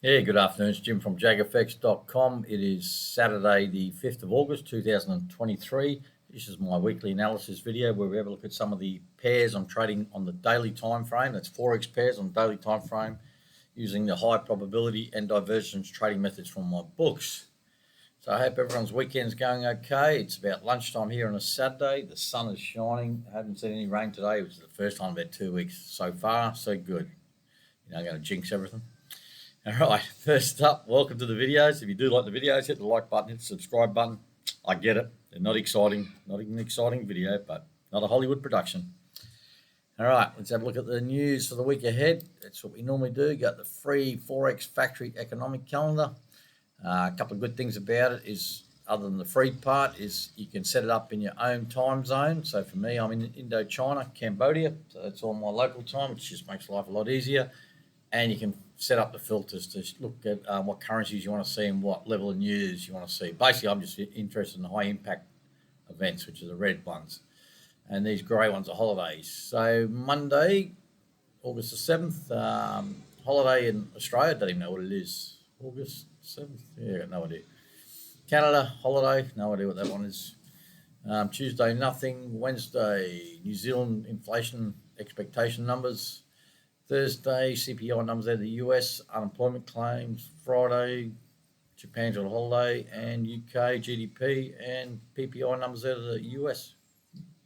Yeah, good afternoon. It's Jim from JAGfx.com. It is Saturday, the 5th of August, 2023. This is my weekly analysis video where we have a look at some of the pairs I'm trading on the daily time frame. That's Forex pairs on daily time frame using the high probability and divergence trading methods from my books. So I hope everyone's weekend's going okay. It's about lunchtime here on a Saturday. The sun is shining. I haven't seen any rain today, which is the first time in about 2 weeks. So far, so good. I'm going to jinx everything. All right, first up, welcome to the videos. If you do like the videos, hit the like button, hit the subscribe button. I get it. They're not exciting, not an exciting video, but not a Hollywood production. All right, let's have a look at the news for the week ahead. That's what we normally do. Got the free Forex factory economic calendar. A couple of good things about it is, other than the free part, is you can set it up in your own time zone. So for me, I'm in Indochina, Cambodia. So that's all my local time, which just makes life a lot easier. And you can set up the filters to look at what currencies you want to see and what level of news you want to see. Basically, I'm just interested in the high impact events, which are the red ones. And these grey ones are holidays. So Monday, August the 7th, holiday in Australia. Don't even know what it is. August 7th? Yeah, no idea. Canada, holiday. No idea what that one is. Tuesday, nothing. Wednesday, New Zealand inflation expectation numbers. Thursday, CPI numbers out of the US, unemployment claims. Friday, Japan's on holiday, and UK GDP and PPI numbers out of the US.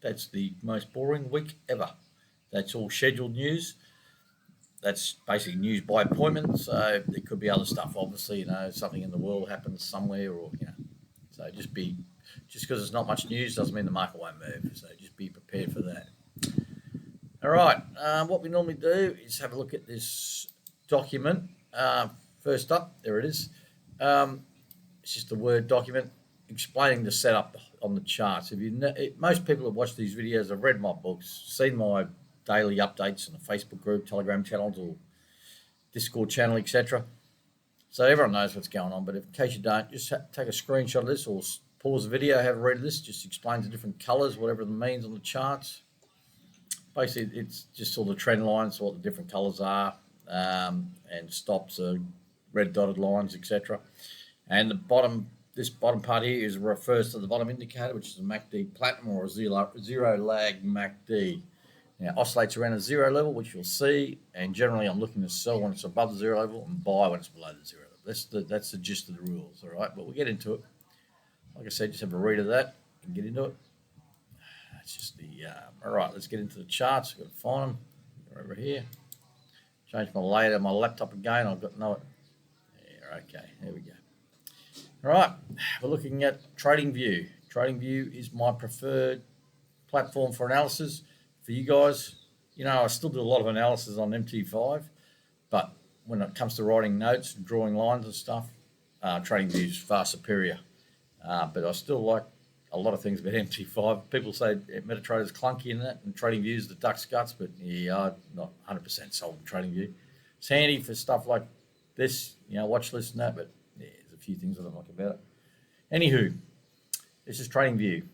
That's the most boring week ever. That's all scheduled news. That's basically news by appointment. So there could be other stuff, obviously, something in the world happens somewhere, or so just because there's not much news doesn't mean the market won't move. So just be prepared for that. All right, what we normally do is have a look at this document. First up, there it is. It's just a Word document explaining the setup on the charts. Most people have watched these videos have read my books, seen my daily updates in the Facebook group, Telegram channels, or Discord channel, etc. So everyone knows what's going on. But in case you don't, just take a screenshot of this or pause the video, have a read of this. Just explains the different colours, whatever it means on the charts. Basically, it's just all the trend lines, what the different colours are, and stops are red dotted lines, etc. And this bottom part here refers to the bottom indicator, which is a MACD platinum or a zero lag MACD. Now, oscillates around a zero level, which you'll see, and generally I'm looking to sell when it's above the zero level and buy when it's below the zero level. That's the gist of the rules, all right? But we'll get into it. Like I said, just have a read of that and get into it. That's just all right, let's get into the charts. I've got to find them. They're over here. Change my layout of my laptop again. I've got no. Yeah, okay, there we go. All right, we're looking at TradingView. TradingView is my preferred platform for analysis. For you guys, I still do a lot of analysis on MT5, but when it comes to writing notes and drawing lines and stuff, TradingView is far superior. But I still like a lot of things about MT5. People say MetaTrader is clunky in that, and TradingView is the duck's guts, but yeah, I'm not 100% sold on TradingView. It's handy for stuff like this, watch list and that, but yeah, there's a few things I don't like about it. Anywho, this is TradingView.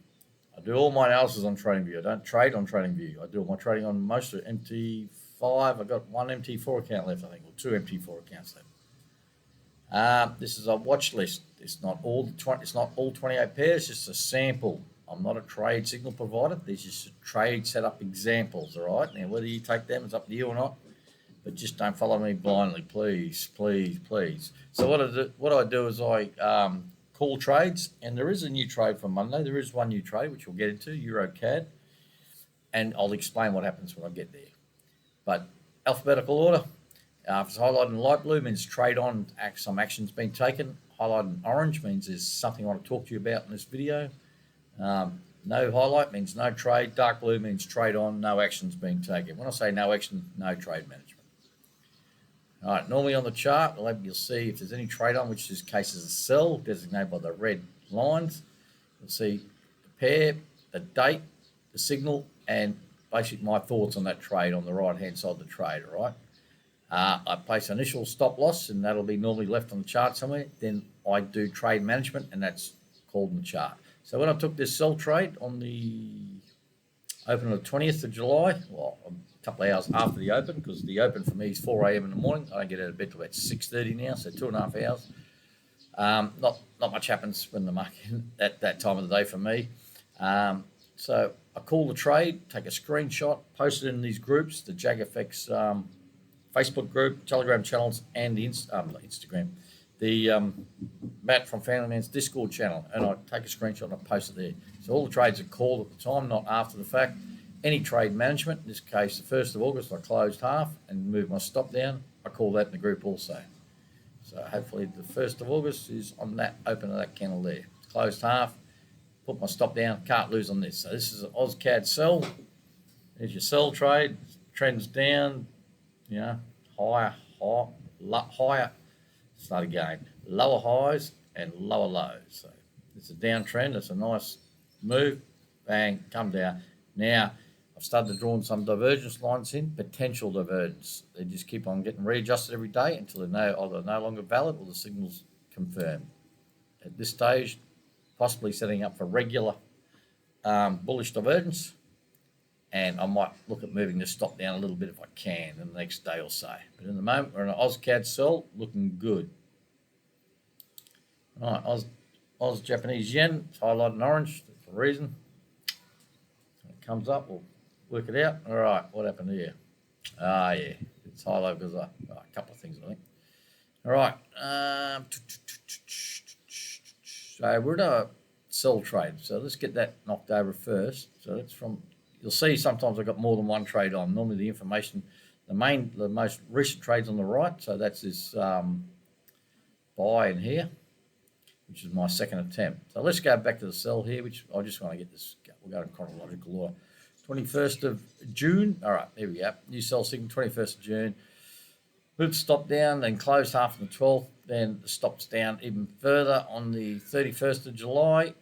I do all my analysis on TradingView. I don't trade on TradingView. I do all my trading on most of MT5. I've got one MT4 account left, I think, or two MT4 accounts left. This is a watch list. It's not all 28 pairs. Just a sample. I'm not a trade signal provider. These are just trade setup examples. All right. Now, whether you take them is up to you or not. But just don't follow me blindly, please, please, please. So what I do is I call trades, and there is a new trade for Monday. There is one new trade which we'll get into, Euro CAD, and I'll explain what happens when I get there. But alphabetical order. If it's highlighted in light blue, means trade on, some action's been taken. Highlighted in orange means there's something I want to talk to you about in this video. No highlight means no trade. Dark blue means trade on, no action's been taken. When I say no action, no trade management. All right, normally on the chart, you'll see if there's any trade on, which in this case is a sell, designated by the red lines. You'll see the pair, the date, the signal, and basically my thoughts on that trade on the right-hand side of the trade, all right? I place initial stop loss, and that'll be normally left on the chart somewhere. Then I do trade management, and that's called in the chart. So when I took this sell trade on the open on the 20th of July, well, a couple of hours after the open, because the open for me is 4 a.m. in the morning. I don't get out of bed till about 6:30 now, so 2.5 hours. Not much happens when the market at that time of the day for me. So I call the trade, take a screenshot, post it in these groups, the JAGfx Facebook group, Telegram channels, and the Instagram, the Matt from Family Man's Discord channel, and I take a screenshot and I post it there. So all the trades are called at the time, not after the fact. Any trade management, in this case, the 1st of August, I closed half and moved my stop down. I call that in the group also. So hopefully the 1st of August is on that open of that candle there. It's closed half, put my stop down, can't lose on this. So this is an AusCAD sell. There's your sell trade, trends down, you know, higher, start again, lower highs and lower lows. So it's a downtrend, it's a nice move, bang, come down. Now, I've started drawing some divergence lines in, potential divergence. They just keep on getting readjusted every day until they know either no longer valid or the signal's confirmed. At this stage, possibly setting up for regular bullish divergence, and I might look at moving the stop down a little bit if I can in the next day or so. But in the moment, we're in an AusCAD sell, looking good. All right, Aus Japanese yen, it's highlighted in orange for a reason. When it comes up, we'll work it out. All right, what happened here? Yeah, it's highlighted because a couple of things, I think. All right, so we're in a sell trade. So let's get that knocked over first. So that's from, you'll see sometimes I've got more than one trade on. Normally the information, the most recent trade's on the right. So that's this buy in here, which is my second attempt. So let's go back to the sell here, which I just want to get this, we'll go in chronological order. 21st of June, all right, there we go. New sell signal, 21st of June. Moved stop down, then closed half on the 12th, then the stops down even further on the 31st of July,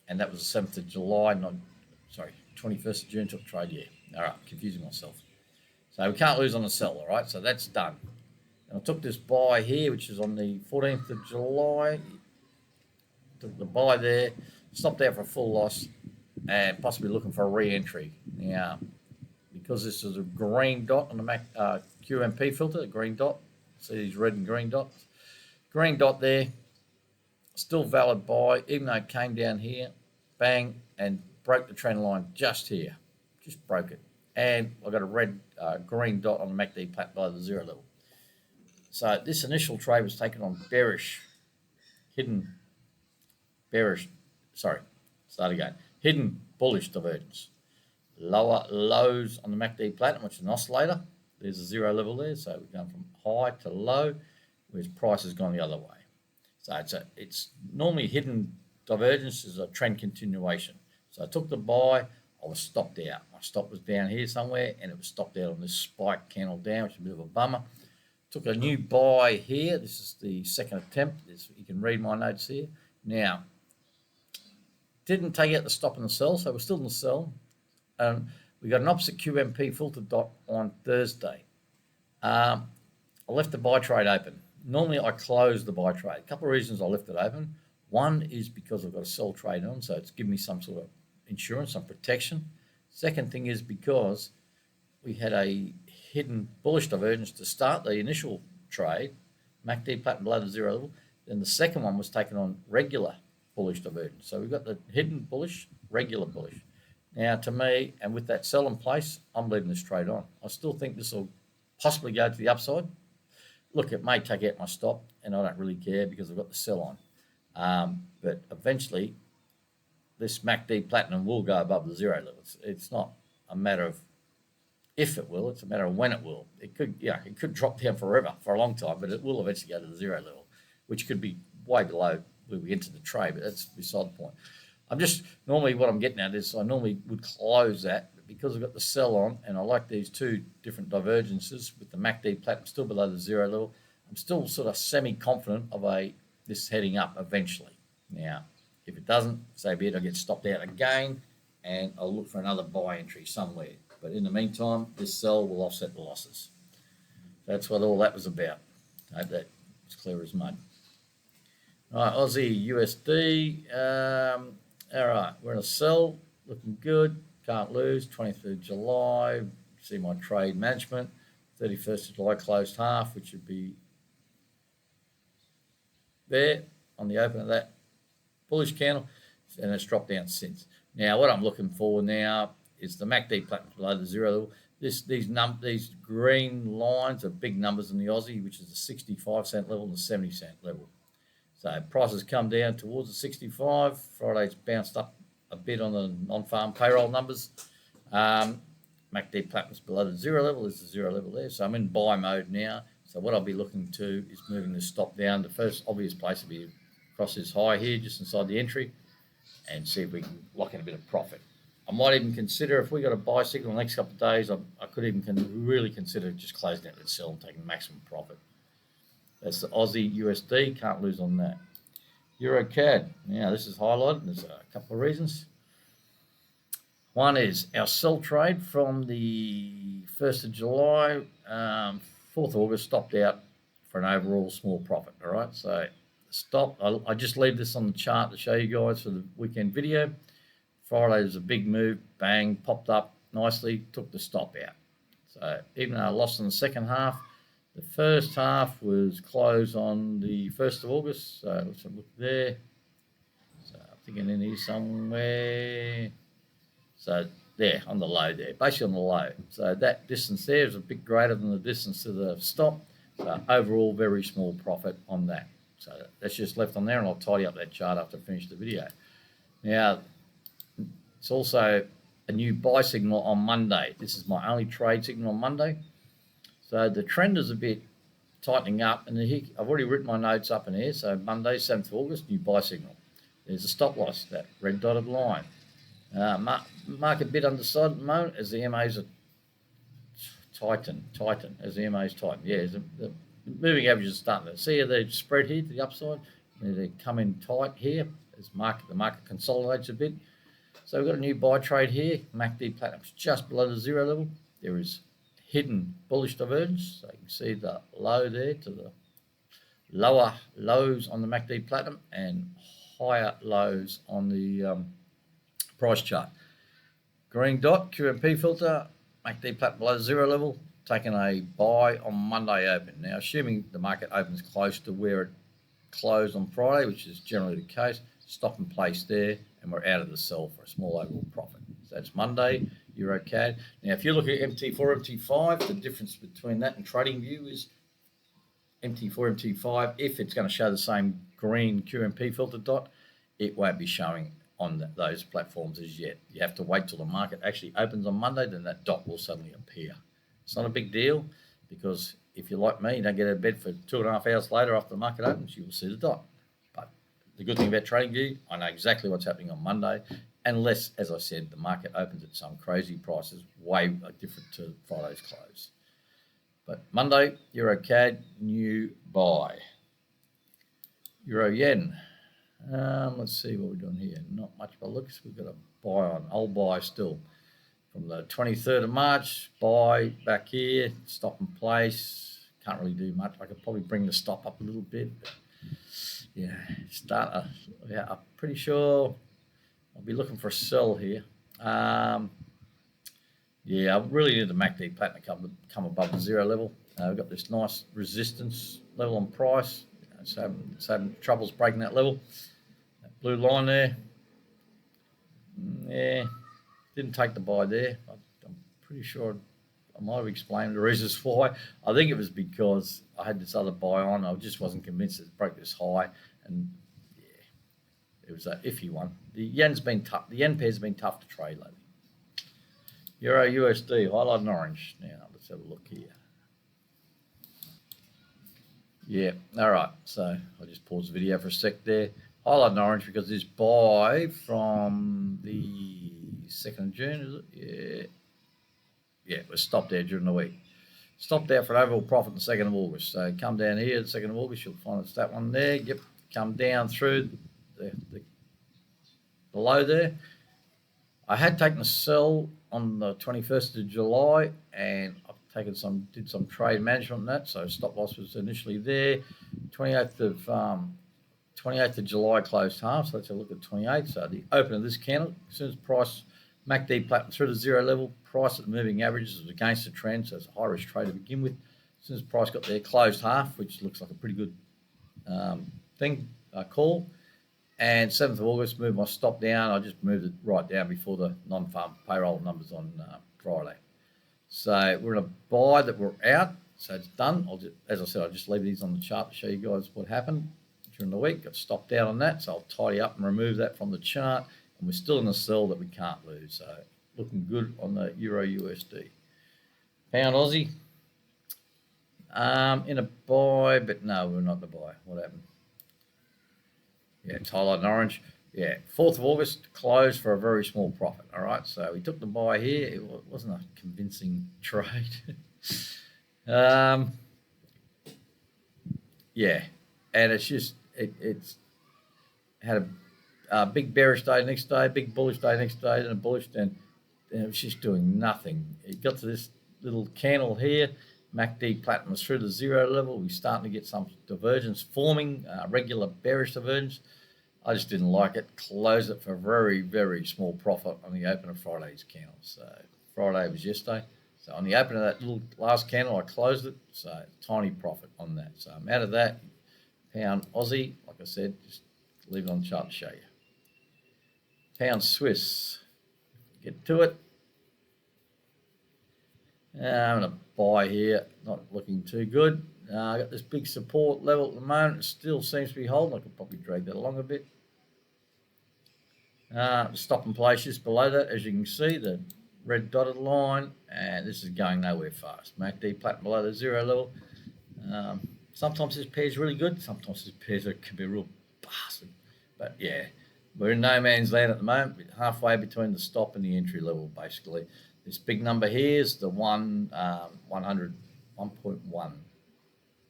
and that was the 7th of July, 21st of June took trade, yeah. All right, confusing myself. So we can't lose on the sell, all right, so that's done. And I took this buy here, which is on the 14th of July, took the buy there, stopped out for a full loss, and possibly looking for a re-entry. Now, because this is a green dot on the QMP filter, a green dot, see these red and green dots? Green dot there, still valid buy, even though it came down here, bang, and broke the trend line just here, just broke it. And I've got a red, green dot on the MACD plat below the 0 level. So this initial trade was taken on hidden bullish divergence. Lower lows on the MACD platinum, which is an oscillator. There's a 0 level there, so we're going from high to low, whereas price has gone the other way. So it's normally hidden divergence is a trend continuation. So I took the buy, I was stopped out. My stop was down here somewhere, and it was stopped out on this spike candle down, which is a bit of a bummer. Took a new buy here. This is the second attempt. You can read my notes here. Now, didn't take out the stop and the sell, so we're still in the sell. We got an opposite QMP filter dot on Thursday. I left the buy trade open. Normally I close the buy trade. A couple of reasons I left it open. One is because I've got a sell trade on, so it's giving me some sort of insurance, some protection. Second thing is because we had a hidden bullish divergence to start the initial trade, MACD platinum below the 0 level. Then the second one was taken on regular bullish divergence. So we've got the hidden bullish, regular bullish. Now, to me, and with that sell in place, I'm leaving this trade on. I still think this will possibly go to the upside. Look, it may take out my stop, and I don't really care because I've got the sell on. But eventually, this MACD platinum will go above the 0 level. It's not a matter of if it will, it's a matter of when it will. It could drop down forever, for a long time, but it will eventually go to the 0 level, which could be way below where we entered the trade, but that's beside the point. Normally what I'm getting at is I normally would close that, but because I've got the sell on and I like these two different divergences with the MACD platinum still below the 0 level, I'm still sort of semi-confident of this heading up eventually. Now, if it doesn't, so be it, I'll get stopped out again and I'll look for another buy entry somewhere. But in the meantime, this sell will offset the losses. That's what all that was about. I hope that's clear as mud. All right, Aussie USD. All right, we're in a sell, looking good. Can't lose. 23rd July, see my trade management. 31st of July closed half, which would be there on the open of that bullish candle, and it's dropped down since. Now, what I'm looking for now is the MACD platinum below the zero level. These green lines are big numbers in the Aussie, which is the 65-cent level and the 70-cent level. So prices come down towards the 65. Friday's bounced up a bit on the non-farm payroll numbers. MACD platinum's below the zero level. There's the zero level there. So I'm in buy mode now. So what I'll be looking to is moving this stop down. The first obvious place will be across this high here, just inside the entry, and see if we can lock in a bit of profit. I might even consider, if we got a buy signal in the next couple of days, I could even really consider just closing out that sell and taking maximum profit. That's the Aussie USD, can't lose on that. Euro CAD, now this is highlighted, there's a couple of reasons. One is our sell trade from the 1st of July, 4th of August, stopped out for an overall small profit, all right? So stop, I just leave this on the chart to show you guys for the weekend video. Friday was a big move, bang, popped up nicely, took the stop out. So even though I lost in the second half, the first half was closed on the 1st of August. So let's have a look there. So I'm thinking in here somewhere. So there, on the low there, basically on the low. So that distance there is a bit greater than the distance to the stop. So overall, very small profit on that. So that's just left on there, and I'll tidy up that chart after I finish the video. Now, it's also a new buy signal on Monday. This is my only trade signal on Monday. So the trend is a bit tightening up, and I've already written my notes up in here. So Monday, 7th of August, new buy signal. There's a stop loss, that red dotted line. Market bit undecided at the moment as the MAs are tighten, as the MAs tighten. Yeah, the moving averages are starting to see how they spread here to the upside. They come in tight here as the market consolidates a bit. So we've got a new buy trade here. MACD platinum's just below the zero level. There is hidden bullish divergence. So you can see the low there to the lower lows on the MACD platinum and higher lows on the price chart. Green dot, QMP filter, MACD platinum below zero level, taking a buy on Monday open. Now, assuming the market opens close to where it closed on Friday, which is generally the case, stop and place there, and we're out of the sell for a small overall profit. So that's Monday, Euro CAD. Now, if you look at MT4, MT5, the difference between that and TradingView is MT4, MT5, if it's going to show the same green QMP filter dot, it won't be showing on those platforms as yet. You have to wait till the market actually opens on Monday, then that dot will suddenly appear. It's not a big deal, because if you're like me, you don't get out of bed for 2.5 hours later after the market opens, you will see the dot. But the good thing about TradingView, I know exactly what's happening on Monday, unless, as I said, the market opens at some crazy prices way different to Friday's close. But Monday, Euro CAD, new buy. Euro Yen. Let's see what we're doing here. Not much by looks. We've got a buy on, old buy still. From the 23rd of March, buy back here, stop and place. Can't really do much. I could probably bring the stop up a little bit. But yeah, I'm pretty sure I'll be looking for a sell here. Yeah, I really need the MACD platinum to come above the zero level. We've got this nice resistance level on price. So having troubles breaking that level. That blue line there. Yeah, didn't take the buy there. I'm pretty sure I might have explained the reasons why. I think it was because I had this other buy on. I just wasn't convinced it broke this high. And yeah, it was an iffy one. The yen's been tough. The yen pair's been tough to trade lately. Euro USD, highlighted in orange. Now, let's have a look here. Yeah, all right. So I'll just pause the video for a sec there. Highlighted in orange because this buy from the 2nd of June, is it? Yeah, it was stopped there during the week. Stopped out for an overall profit on the 2nd of August. So come down here, the 2nd of August, you'll find it's that one there. Yep, come down through the low there. I had taken a sell on the 21st of July, and I've did some trade management on that, so stop loss was initially there. 28th of July closed half, so let's have a look at 28th. So the open of this candle, as soon as price MACD platinum through the zero level. Price at the moving averages was against the trend, so it's a high risk trade to begin with. As soon as price got there, closed half, which looks like a pretty good call. And 7th of August, moved my stop down. I just moved it right down before the non-farm payroll numbers on Friday. So we're in a buy that we're out. So it's done. As I said, I'll just leave these on the chart to show you guys what happened during the week. Got stopped out on that, so I'll tidy up and remove that from the chart. And we're still in a sell that we can't lose. So looking good on the Euro USD. Pound Aussie. In a buy, but no, we're not in a buy. What happened? Yeah, it's highlighted in orange. Yeah, 4th of August, closed for a very small profit. All right, so we took the buy here. It wasn't a convincing trade. Yeah, and it's just, it's had a big bearish day next day, big bullish day next day, and a bullish, and it was just doing nothing. It got to this little candle here. MACD platinum was through the zero level. We're starting to get some divergence forming, regular bearish divergence. I just didn't like it. Closed it for a very, very small profit on the open of Friday's candle. So Friday was yesterday. So on the open of that little last candle, I closed it. So tiny profit on that. So I'm out of that. Pound Aussie, like I said, just leave it on the chart to show you. Pound Swiss, get to it. I'm going to buy here, not looking too good. I got this big support level at the moment. It still seems to be holding. I could probably drag that along a bit. Stop and place just below that, as you can see, the red dotted line, and this is going nowhere fast. MACD platinum below the zero level. Sometimes this pair's really good. Sometimes this pair's can be a real bastard. But yeah, we're in no man's land at the moment, halfway between the stop and the entry level, basically. This big number here is the 1.1. No,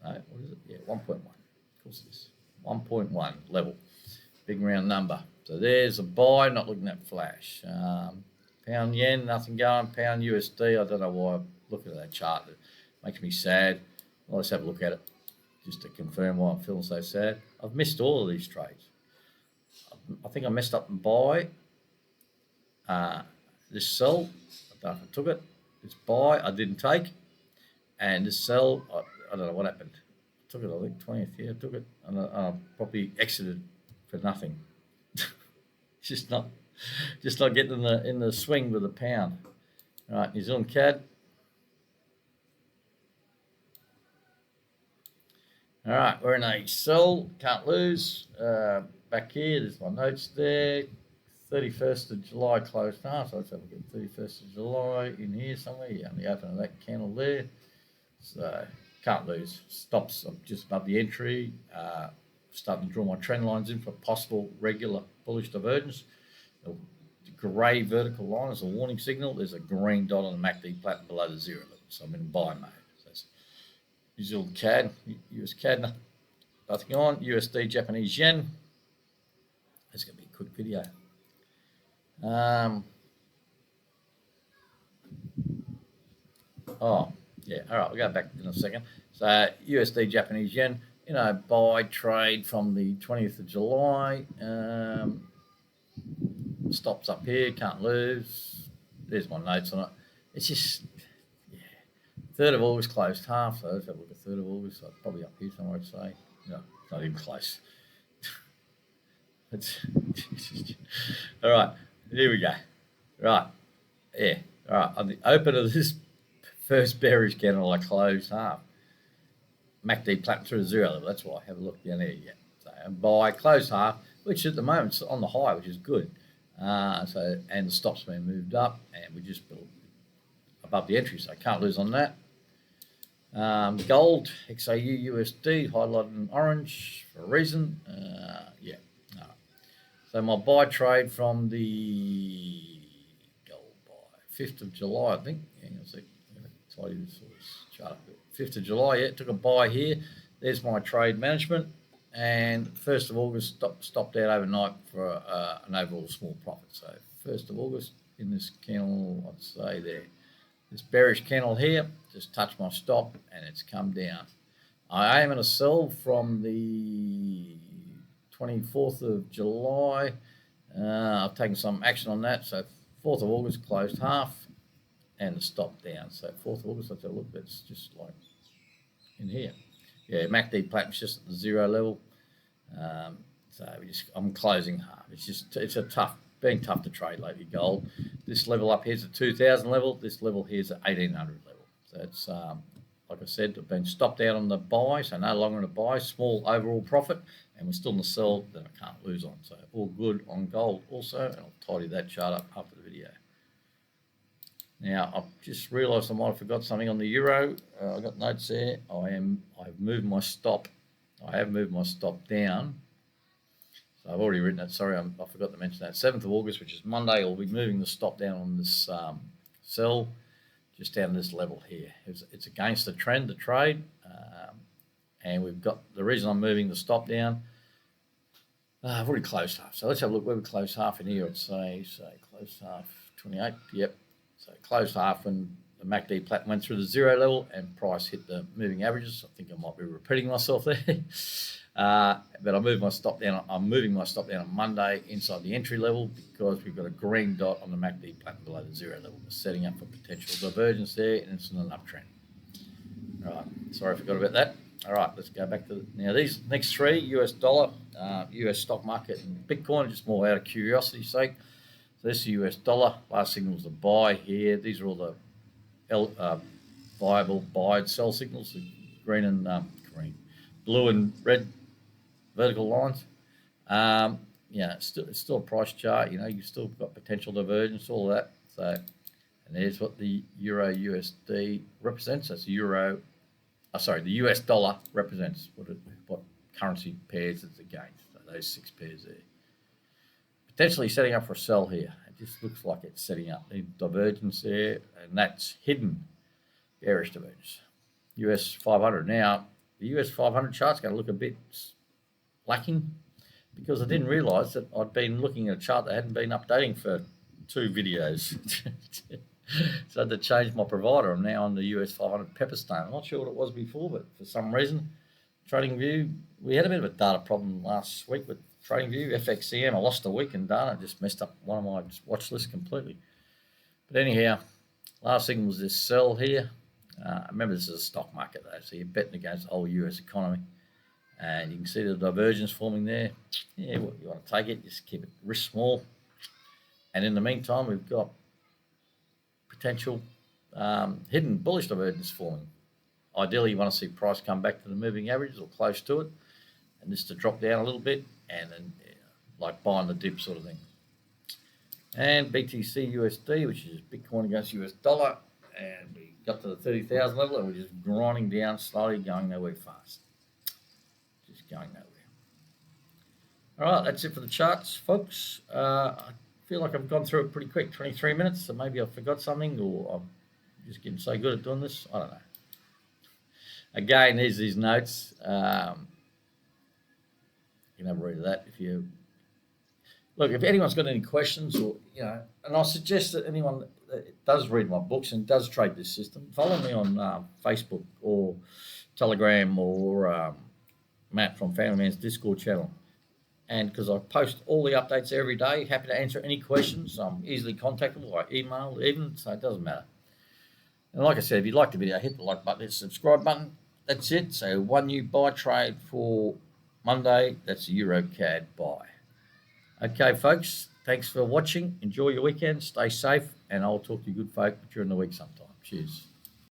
what is it? Yeah, 1.1. Of course it is. 1.1 level. Big round number. So there's a buy, not looking at flash. Pound yen, nothing going. Pound USD, I don't know why I'm looking at that chart. It makes me sad. Well, let's have a look at it just to confirm why I'm feeling so sad. I've missed all of these trades. I think I messed up and buy. This sell, I don't know if I took it. This buy, I didn't take. And this sell, I don't know what happened. I took it, I think, 20th, yeah, I took it. And I probably exited for nothing. just not getting in the swing with the pound. All right, New Zealand CAD. All right, we're in a sell, can't lose. Back here, there's my notes there. 31st of July closed half, so let's have a look at 31st of July in here somewhere. Yeah, on the open of that candle there. So can't lose. Stops just above the entry. Starting to draw my trend lines in for possible regular bullish divergence. The grey vertical line is a warning signal. There's a green dot on the MACD platinum below the zero level, so I'm in buy mode. So that's New Zealand CAD, US CAD, nothing on. USD, Japanese yen. It's going to be a quick video. Oh, yeah, all right, we'll go back in a second. So USD, Japanese yen, buy trade from the 20th of July. Stops up here, can't lose. There's my notes on it. It's just, yeah. 3rd of August closed half, so let's have a look at 3rd of August. So probably up here somewhere, I'd say. No, it's not even close. It's all right, here we go. Right, yeah, all right. On the open of this first bearish candle, I closed half. MACD platinum through the zero level. That's why I have a look down there. Yeah, so buy closed half, which at the moment is on the high, which is good. So and the stop's been moved up, and we just built above the entry, so I can't lose on that. Gold XAU USD highlighted in orange for a reason. Yeah. So my buy trade from the gold buy 5th of July, I think. Hang on a sec. I'm going to tidy this chart up. 5th of July, yeah, took a buy here. There's my trade management. And 1st of August stopped out overnight for an overall small profit. So 1st of August in this candle, I'd say there. This bearish candle here, just touched my stop and it's come down. I am going to sell from the 24th of July. I've taken some action on that. So 4th of August closed half and the stop down. So 4th of August, let's have a look. It's just like in here. Yeah, MACD Platinum's just at the 0 level. So I'm closing half. It's a been tough to trade lately, gold. This level up here is a 2,000 level. This level here is a 1,800 level. So it's, like I said, I've been stopped out on the buy, so no longer in a buy. Small overall profit, and we're still in the sell that I can't lose on. So all good on gold also, and I'll tidy that chart up after the video. Now, I've just realised I might have forgot something on the euro. I've got notes there. I've moved my stop. I have moved my stop down. So I've already written it. Sorry, I forgot to mention that. 7th of August, which is Monday, I'll be moving the stop down on this sell, just down this level here. It's against the trend, the trade, and we've got the reason I'm moving the stop down. I've already closed half. So let's have a look where we closed half in here. I'd say closed half 28. Yep. So closed half when the MACD Platinum went through the 0 level and price hit the moving averages. I think I might be repeating myself there. But I moved my stop down. I'm moving my stop down on Monday inside the entry level because we've got a green dot on the MACD Platinum below the 0 level. We're setting up for potential divergence there, and it's in an uptrend. All right. Sorry, I forgot about that. All right, let's go back to now these next three: US dollar, US stock market, and Bitcoin. Just more out of curiosity's sake. So this is US dollar. Last signal was the buy here. These are all the viable buy and sell signals. The green and blue and red vertical lines. Yeah, it's still a price chart. You know, you've still got potential divergence, all of that. So, and there's what the Euro USD represents. That's Euro. The US dollar represents what currency pairs it's against. So those 6 pairs there. Potentially setting up for a sell here. It just looks like it's setting up the divergence there, and that's hidden bearish divergence. US 500. Now, the US 500 chart's going to look a bit lacking because I didn't realise that I'd been looking at a chart that hadn't been updating for 2 videos. So I had to change my provider. I'm now on the US 500 Pepperstone. I'm not sure what it was before, but for some reason, TradingView, we had a bit of a data problem last week with TradingView, FXCM. I lost a week in data. It just messed up one of my watch lists completely. But anyhow, last thing was this sell here. Remember, this is a stock market though, so you're betting against the whole US economy. And you can see the divergence forming there. Yeah, you want to take it, just keep it risk small. And in the meantime, we've got potential hidden bullish divergence forming. Ideally, you want to see price come back to the moving averages or close to it, and this to drop down a little bit, and then like buying the dip sort of thing. And BTC USD, which is Bitcoin against US dollar, and we got to the 30,000 level, and we're just grinding down slowly, going nowhere fast. Just going nowhere. All right, that's it for the charts, folks. I feel like I've gone through it pretty quick, 23 minutes, so maybe I forgot something, or I'm just getting so good at doing this. I don't know. Again, here's these notes. You can have a read of that if you look. If anyone's got any questions, or and I suggest that anyone that does read my books and does trade this system, follow me on Facebook or Telegram or Matt from Family Man's Discord channel. And because I post all the updates every day, happy to answer any questions. I'm easily contactable by email even, so it doesn't matter. And like I said, if you like the video, hit the like button, hit the subscribe button. That's it. So one new buy trade for Monday. That's a Euro CAD buy. Okay, folks. Thanks for watching. Enjoy your weekend. Stay safe. And I'll talk to you good folk during the week sometime. Cheers.